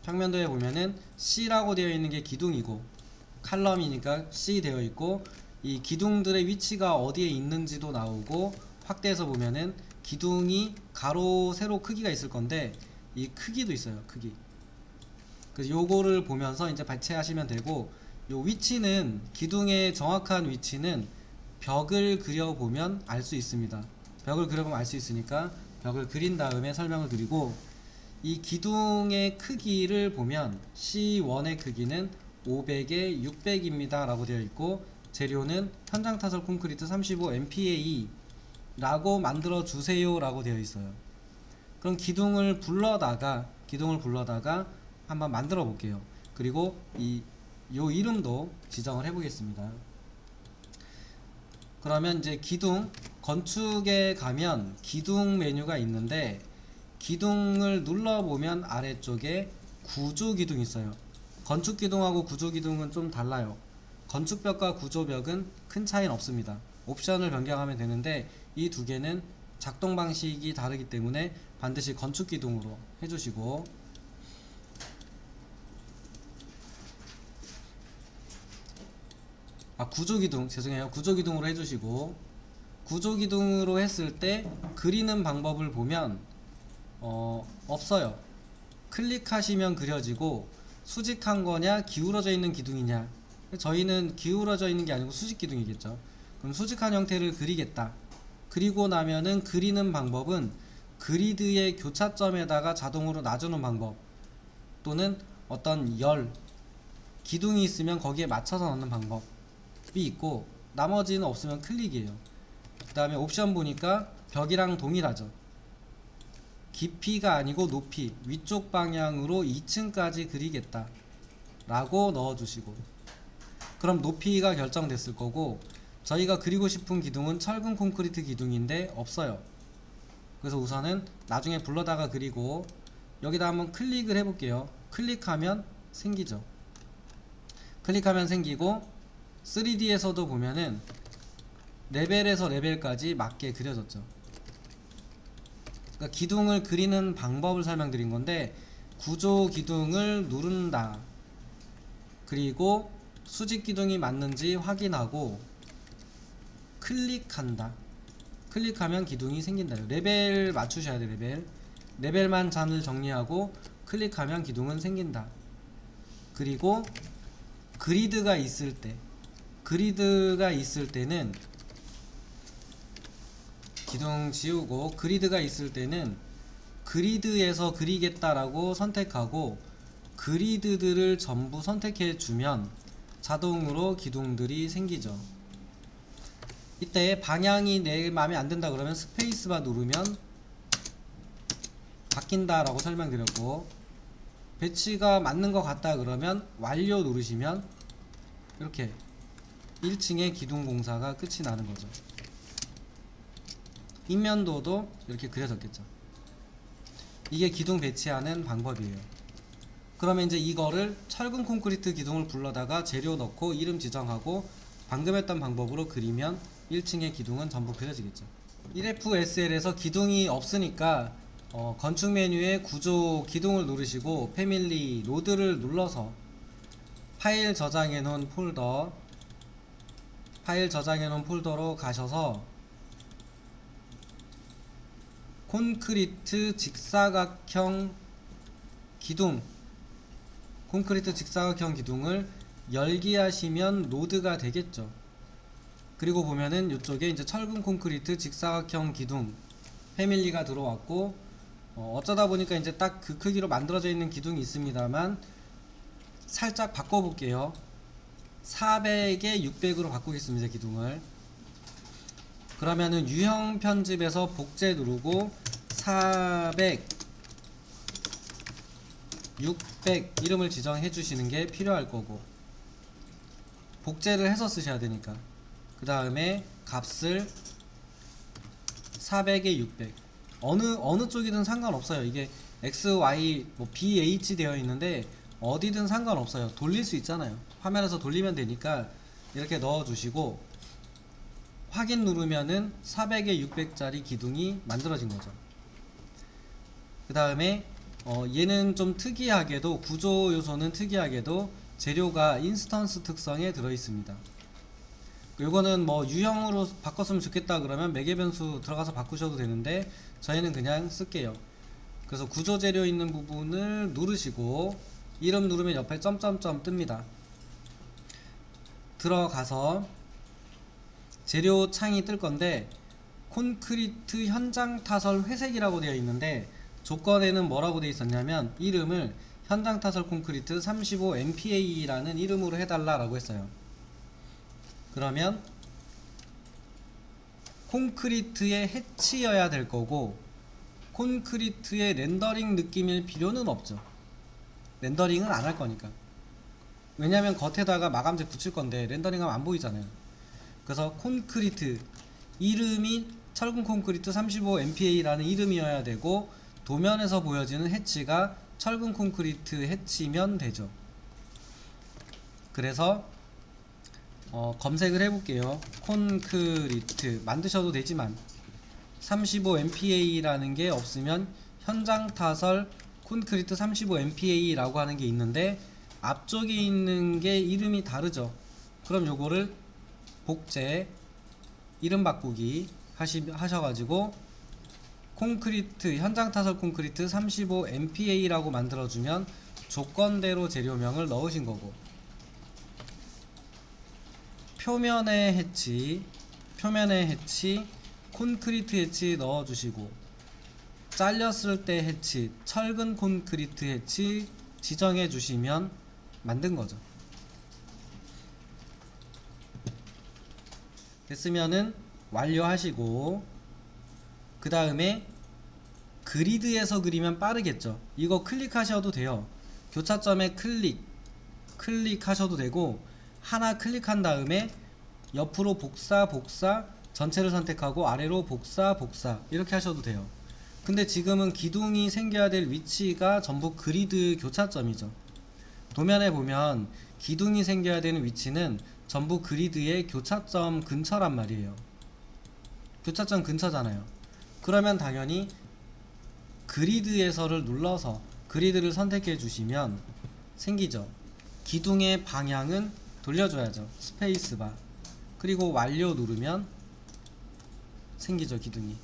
평면도에 보면은 C라고 되어 있는 게 기둥이고 칼럼이니까 C 되어 있고 이 기둥들의 위치가 어디에 있는지도 나오고 확대해서 보면은 기둥이 가로 세로 크기가 있을 건데 이 크기도 있어요. 크기. 그래서 요거를 보면서 이제 발췌하시면 되고 요 위치는 기둥의 정확한 위치는 벽을 그려보면 알 수 있습니다. 벽을 그려보면 알 수 있으니까 벽을 그린 다음에 설명을 드리고 이 기둥의 크기를 보면 C1의 크기는 500에 600입니다 라고 되어 있고 재료는 현장 타설 콘크리트 35 MPa 라고 만들어 주세요 라고 되어 있어요. 그럼 기둥을 불러다가 한번 만들어 볼게요. 그리고 요 이름도 지정을 해 보겠습니다. 그러면 이제 기둥 건축에 가면 기둥 메뉴가 있는데 기둥을 눌러보면 아래쪽에 구조기둥이 있어요. 건축기둥하고 구조기둥은 좀 달라요. 건축벽과 구조벽은 큰 차이는 없습니다. 옵션을 변경하면 되는데 이 두 개는 작동 방식이 다르기 때문에 반드시 건축기둥으로 해주시고 구조기둥 죄송해요. 구조기둥으로 해주시고 구조기둥으로 했을 때 그리는 방법을 보면 없어요. 클릭하시면 그려지고 수직한 거냐 기울어져 있는 기둥이냐 저희는 기울어져 있는 게 아니고 수직 기둥이겠죠. 그럼 수직한 형태를 그리겠다. 그리고 나면은 그리는 방법은 그리드의 교차점에다가 자동으로 놔주는 방법 또는 어떤 기둥이 있으면 거기에 맞춰서 넣는 방법이 있고 나머지는 없으면 클릭이에요. 그 다음에 옵션 보니까 벽이랑 동일하죠. 깊이가 아니고 높이 위쪽 방향으로 2층까지 그리겠다 라고 넣어주시고 그럼 높이가 결정됐을 거고 저희가 그리고 싶은 기둥은 철근 콘크리트 기둥인데 없어요. 그래서 우선은 나중에 불러다가 그리고 여기다 한번 클릭을 해볼게요. 클릭하면 생기죠. 클릭하면 생기고 3D에서도 보면은 레벨에서 레벨까지 맞게 그려졌죠. 그러니까 기둥을 그리는 방법을 설명드린 건데 구조 기둥을 누른다. 그리고 수직 기둥이 맞는지 확인하고 클릭한다. 클릭하면 기둥이 생긴다. 레벨 맞추셔야 돼요. 레벨만 잘 정리하고 클릭하면 기둥은 생긴다. 그리고 그리드가 있을 때는 기둥 지우고 그리드가 있을 때는 그리드에서 그리겠다라고 선택하고 그리드들을 전부 선택해 주면 자동으로 기둥들이 생기죠. 이때 방향이 내 마음에 안 든다 그러면 스페이스바 누르면 바뀐다 라고 설명드렸고 배치가 맞는 것 같다 그러면 완료 누르시면 이렇게 1층의 기둥 공사가 끝이 나는 거죠. 인면도도 이렇게 그려졌겠죠. 이게 기둥 배치하는 방법이에요. 그러면 이제 이거를 철근 콘크리트 기둥을 불러다가 재료 넣고 이름 지정하고 방금 했던 방법으로 그리면 1층의 기둥은 전부 그려지겠죠. 1FSL에서 기둥이 없으니까 건축 메뉴에 구조 기둥을 누르시고 패밀리 로드를 눌러서 파일 저장해 놓은 폴더로 가셔서 콘크리트 직사각형 기둥을 열기 하시면 로드가 되겠죠. 그리고 보면은 이쪽에 이제 철근 콘크리트 직사각형 기둥 패밀리가 들어왔고 어쩌다 보니까 이제 딱 그 크기로 만들어져 있는 기둥이 있습니다만 살짝 바꿔볼게요. 400에 600으로 바꾸겠습니다. 기둥을. 그러면은 유형 편집에서 복제 누르고 400 600 이름을 지정해 주시는 게 필요할 거고 복제를 해서 쓰셔야 되니까 그 다음에 값을 400에 600 어느 쪽이든 상관없어요. 이게 X, Y, BH 되어 있는데 어디든 상관없어요. 돌릴 수 있잖아요. 화면에서 돌리면 되니까 이렇게 넣어 주시고 확인 누르면은 400에 600짜리 기둥이 만들어진 거죠. 그 다음에 얘는 좀 특이하게도 구조 요소는 특이하게도 재료가 인스턴스 특성에 들어 있습니다. 요거는 뭐 유형으로 바꿨으면 좋겠다 그러면 매개 변수 들어가서 바꾸셔도 되는데 저희는 그냥 쓸게요. 그래서 구조 재료 있는 부분을 누르시고 이름 누르면 옆에 점점점 뜹니다. 들어가서 재료 창이 뜰 건데 콘크리트 현장 타설 회색이라고 되어 있는데 조건에는 뭐라고 되어 있었냐면 이름을 현장 타설 콘크리트 35 MPA라는 이름으로 해달라고 했어요. 그러면 콘크리트의 해치여야 될 거고 콘크리트의 렌더링 느낌일 필요는 없죠. 렌더링은 안 할 거니까. 왜냐면 겉에다가 마감재 붙일 건데 렌더링하면 안 보이잖아요. 그래서 콘크리트 이름이 철근 콘크리트 35 MPA라는 이름이어야 되고 도면에서 보여지는 해치가 철근 콘크리트 해치면 되죠. 그래서 검색을 해볼게요. 콘크리트 만드셔도 되지만 35 MPA라는 게 없으면 현장 타설 콘크리트 35 MPA라고 하는 게 있는데 앞쪽에 있는 게 이름이 다르죠. 그럼 요거를 복제 이름 바꾸기 하셔가지고 콘크리트 현장 타설 콘크리트 35 MPA라고 만들어주면 조건대로 재료명을 넣으신 거고 표면의 해치 콘크리트 해치 넣어주시고 잘렸을 때 해치 철근 콘크리트 해치 지정해 주시면 만든 거죠. 됐으면은 완료하시고 그 다음에 그리드에서 그리면 빠르겠죠. 이거 클릭하셔도 돼요. 교차점에 클릭하셔도 되고 하나 클릭한 다음에 옆으로 복사 전체를 선택하고 아래로 복사 이렇게 하셔도 돼요. 근데 지금은 기둥이 생겨야 될 위치가 전부 그리드 교차점이죠. 도면에 보면 기둥이 생겨야 되는 위치는 전부 그리드의 교차점 근처란 말이에요. 교차점 근처잖아요. 그러면 당연히 그리드에서를 눌러서 그리드를 선택해 주시면 생기죠. 기둥의 방향은 돌려줘야죠. 스페이스바. 그리고 완료 누르면 생기죠, 기둥이.